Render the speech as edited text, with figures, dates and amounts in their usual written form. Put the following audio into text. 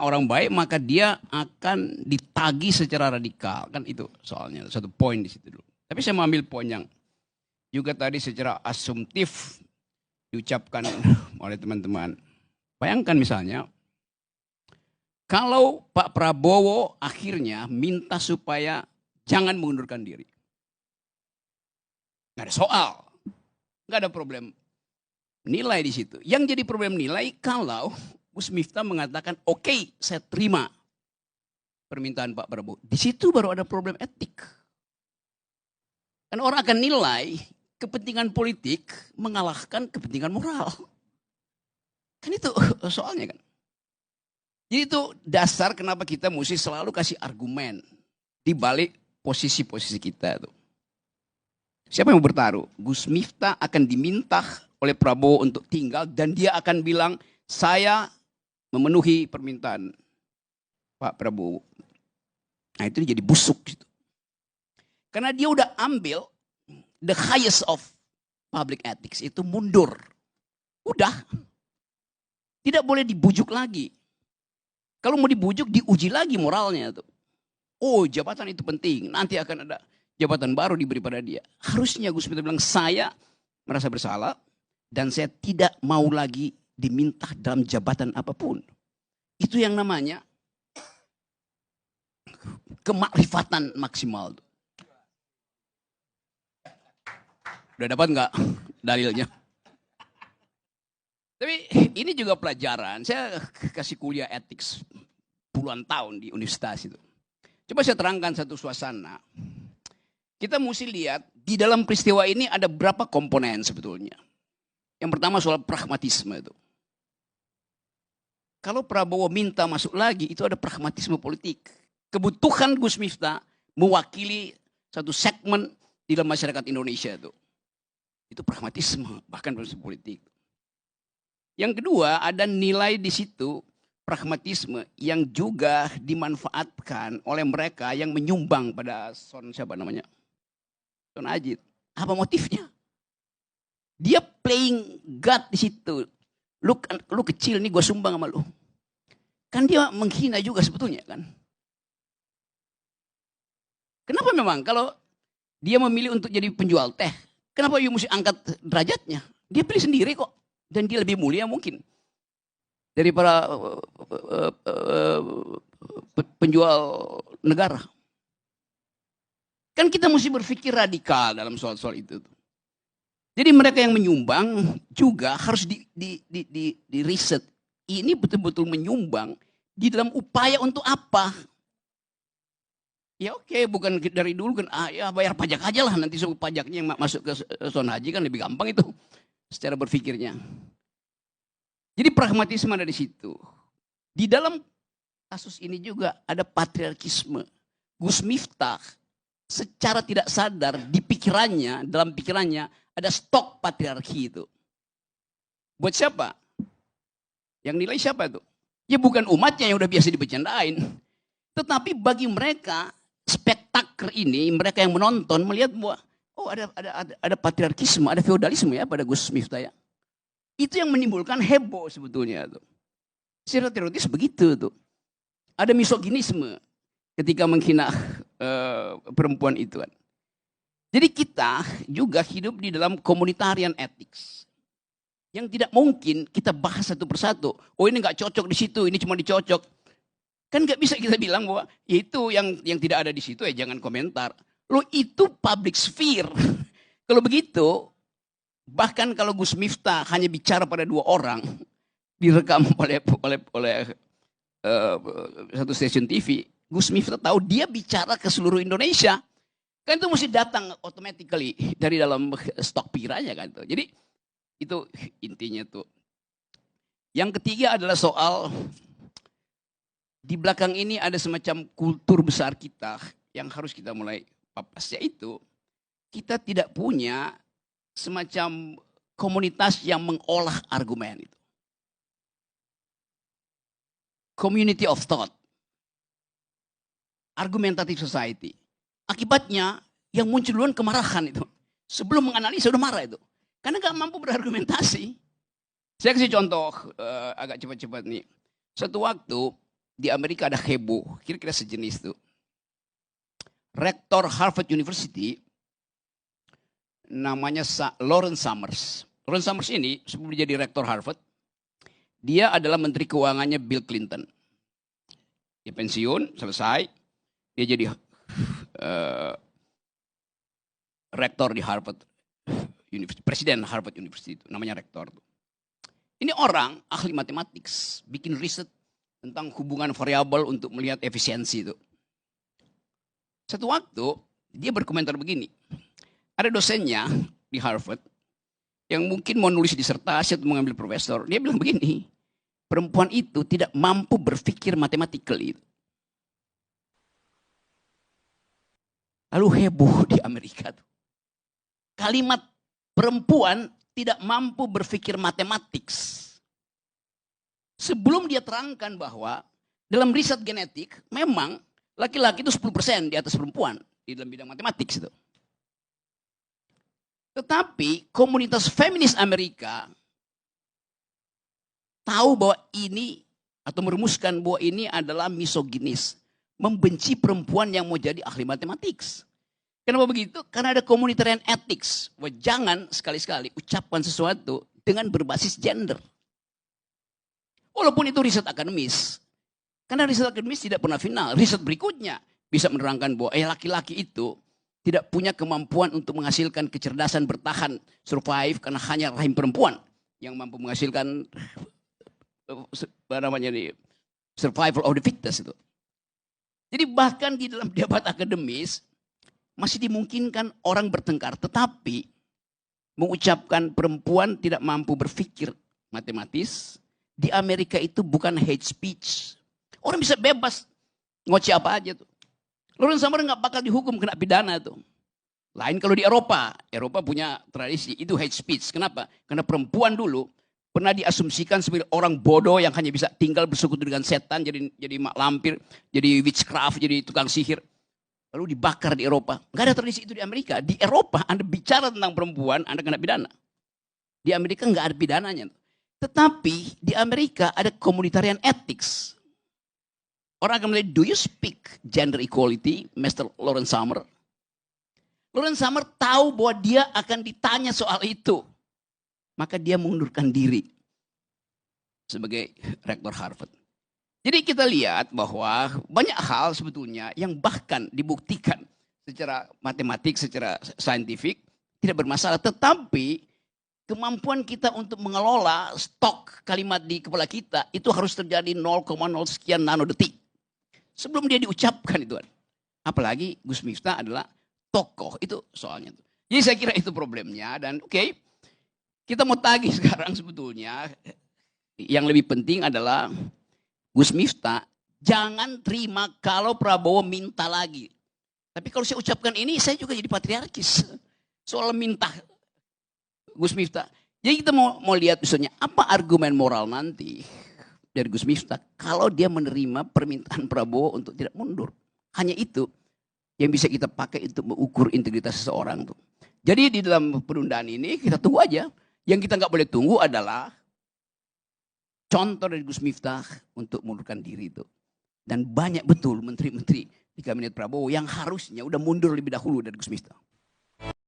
orang baik maka dia akan ditagi secara radikal. Kan itu soalnya, satu poin di situ dulu. Tapi saya mau ambil poin yang juga tadi secara asumtif diucapkan oleh teman-teman. Bayangkan misalnya, kalau Pak Prabowo akhirnya minta supaya jangan mengundurkan diri. Nggak ada soal. Nggak ada problem nilai di situ. Yang jadi problem nilai kalau Gus Miftah mengatakan, oke, saya terima permintaan Pak Prabowo. Di situ baru ada problem etik. Kan orang akan nilai kepentingan politik mengalahkan kepentingan moral. Kan itu soalnya kan. Jadi itu dasar kenapa kita mesti selalu kasih argumen di balik posisi-posisi kita tuh. Siapa yang mau bertaruh? Gus Miftah akan diminta oleh Prabowo untuk tinggal dan dia akan bilang, saya memenuhi permintaan Pak Prabowo. Nah itu jadi busuk gitu. Karena dia udah ambil the highest of public ethics, itu mundur. Udah. Tidak boleh dibujuk lagi. Kalau mau dibujuk, diuji lagi moralnya tuh. Oh, jabatan itu penting. Nanti akan ada jabatan baru diberi pada dia. Harusnya Gus Miftah bilang, saya merasa bersalah dan saya tidak mau lagi diminta dalam jabatan apapun. Itu yang namanya kemakrifatan maksimal. Udah dapat nggak dalilnya? Tapi ini juga pelajaran. Saya kasih kuliah etik puluhan tahun di universitas itu. Coba saya terangkan satu suasana. Kita mesti lihat di dalam peristiwa ini ada berapa komponen sebetulnya. Yang pertama soal pragmatisme itu. Kalau Prabowo minta masuk lagi, itu ada pragmatisme politik. Kebutuhan Gus Miftah mewakili satu segmen di dalam masyarakat Indonesia itu. Itu pragmatisme, bahkan politik. Yang kedua, ada nilai di situ pragmatisme yang juga dimanfaatkan oleh mereka yang menyumbang pada Son siapa namanya? Son Ajit. Apa motifnya? Dia playing God di situ. Lu kecil nih, gue sumbang sama lu. Kan dia menghina juga sebetulnya kan. Kenapa memang kalau dia memilih untuk jadi penjual teh, kenapa you mesti angkat derajatnya? Dia pilih sendiri kok. Dan dia lebih mulia mungkin daripada penjual negara. Kan kita mesti berpikir radikal dalam soal-soal itu. Jadi mereka yang menyumbang juga harus di riset. Ini betul-betul menyumbang di dalam upaya untuk apa? Ya oke, bukan dari dulu kan ya bayar pajak aja lah, nanti semua pajaknya yang masuk ke Son Haji kan lebih gampang itu secara berpikirnya. Jadi pragmatisme ada di situ. Di dalam kasus ini juga ada patriarkisme. Gus Miftah secara tidak sadar di pikirannya, dalam pikirannya ada stok patriarki itu. Buat siapa? Yang nilai siapa itu? Ya bukan umatnya yang udah biasa dibercandain. Tetapi bagi mereka spektakel ini, mereka yang menonton melihat bahwa oh ada patriarkisme, ada feodalisme ya pada Gus Miftah ya. Itu yang menimbulkan heboh sebetulnya tuh. Secara teoritis begitu tuh. Ada misoginisme ketika menghina perempuan itu kan. Jadi kita juga hidup di dalam komunitarian ethics. Yang tidak mungkin kita bahas satu persatu. Oh ini nggak cocok di situ, ini cuma dicocok. Kan nggak bisa kita bilang bahwa ya itu yang tidak ada di situ ya jangan komentar. Loh itu public sphere. Kalau begitu, bahkan kalau Gus Miftah hanya bicara pada 2 orang, direkam oleh satu stasiun TV, Gus Miftah tahu dia bicara ke seluruh Indonesia. Kan itu mesti datang automatically dari dalam stok pikirannya kan. Jadi itu intinya tuh. Yang ketiga adalah soal di belakang ini ada semacam kultur besar kita yang harus kita mulai papas, yaitu kita tidak punya semacam komunitas yang mengolah argumen itu. Community of thought. Argumentative society. Akibatnya yang muncul duluan kemarahan itu. Sebelum menganalisa udah marah itu. Karena gak mampu berargumentasi. Saya kasih contoh agak cepat-cepat nih. Suatu waktu di Amerika ada heboh, kira-kira sejenis tuh. Rektor Harvard University namanya Lawrence Summers. Lawrence Summers ini sebelum jadi rektor Harvard, dia adalah menteri keuangannya Bill Clinton. Dia pensiun, selesai, dia jadi rektor di Harvard University, presiden Harvard University itu, namanya rektor. Ini orang ahli matematik, bikin riset tentang hubungan variabel untuk melihat efisiensi itu. Satu waktu dia berkomentar begini, ada dosennya di Harvard yang mungkin mau nulis disertasi atau mengambil profesor, dia bilang begini, perempuan itu tidak mampu berpikir matematikally. Lalu heboh di Amerika tuh. Kalimat perempuan tidak mampu berpikir matematik. Sebelum dia terangkan bahwa dalam riset genetik memang laki-laki itu 10% di atas perempuan di dalam bidang matematik itu. Tetapi komunitas feminis Amerika tahu bahwa ini atau merumuskan bahwa ini adalah misoginis, membenci perempuan yang mau jadi ahli matematik. Kenapa begitu? Karena ada communitarian ethics. Bahwa jangan sekali-sekali ucapkan sesuatu dengan berbasis gender. Walaupun itu riset akademis. Karena riset akademis tidak pernah final. Riset berikutnya bisa menerangkan bahwa laki-laki itu tidak punya kemampuan untuk menghasilkan kecerdasan bertahan, survive, karena hanya rahim perempuan yang mampu menghasilkan survival of the fittest itu. Jadi bahkan di dalam debat akademis masih dimungkinkan orang bertengkar, tetapi mengucapkan perempuan tidak mampu berpikir matematis di Amerika itu bukan hate speech. Orang bisa bebas ngoceh apa aja tuh. Lawrence Summers nggak bakal dihukum kena pidana tuh. Lain kalau di Eropa, Eropa punya tradisi itu hate speech. Kenapa? Karena perempuan dulu pernah diasumsikan sebagai orang bodoh yang hanya bisa tinggal bersekutu dengan setan, jadi mak lampir, jadi witchcraft, jadi tukang sihir. Lalu dibakar di Eropa. Nggak ada tradisi itu di Amerika. Di Eropa Anda bicara tentang perempuan, Anda kena pidana. Di Amerika nggak ada pidananya. Tetapi di Amerika ada communitarian ethics. Orang akan melihat, do you speak gender equality, Mr. Lawrence Summers? Lawrence Summers tahu bahwa dia akan ditanya soal itu. Maka dia mengundurkan diri sebagai rektor Harvard. Jadi kita lihat bahwa banyak hal sebetulnya yang bahkan dibuktikan secara matematik, secara saintifik tidak bermasalah. Tetapi kemampuan kita untuk mengelola stok kalimat di kepala kita itu harus terjadi 0,0 sekian nanodetik. Sebelum dia diucapkan itu. Apalagi Gus Miftah adalah tokoh, itu soalnya. Jadi saya kira itu problemnya dan oke, kita mau tagih sekarang sebetulnya. Yang lebih penting adalah Gus Miftah jangan terima kalau Prabowo minta lagi. Tapi kalau saya ucapkan ini, saya juga jadi patriarkis. Soal minta Gus Miftah. Jadi kita mau lihat misalnya apa argumen moral nanti dari Gus Miftah kalau dia menerima permintaan Prabowo untuk tidak mundur. Hanya itu yang bisa kita pakai untuk mengukur integritas seseorang tuh. Jadi di dalam penundaan ini kita tunggu aja. Yang kita nggak boleh tunggu adalah contoh dari Gus Miftah untuk mundurkan diri itu. Dan banyak betul menteri-menteri di kabinet Prabowo yang harusnya udah mundur lebih dahulu dari Gus Miftah.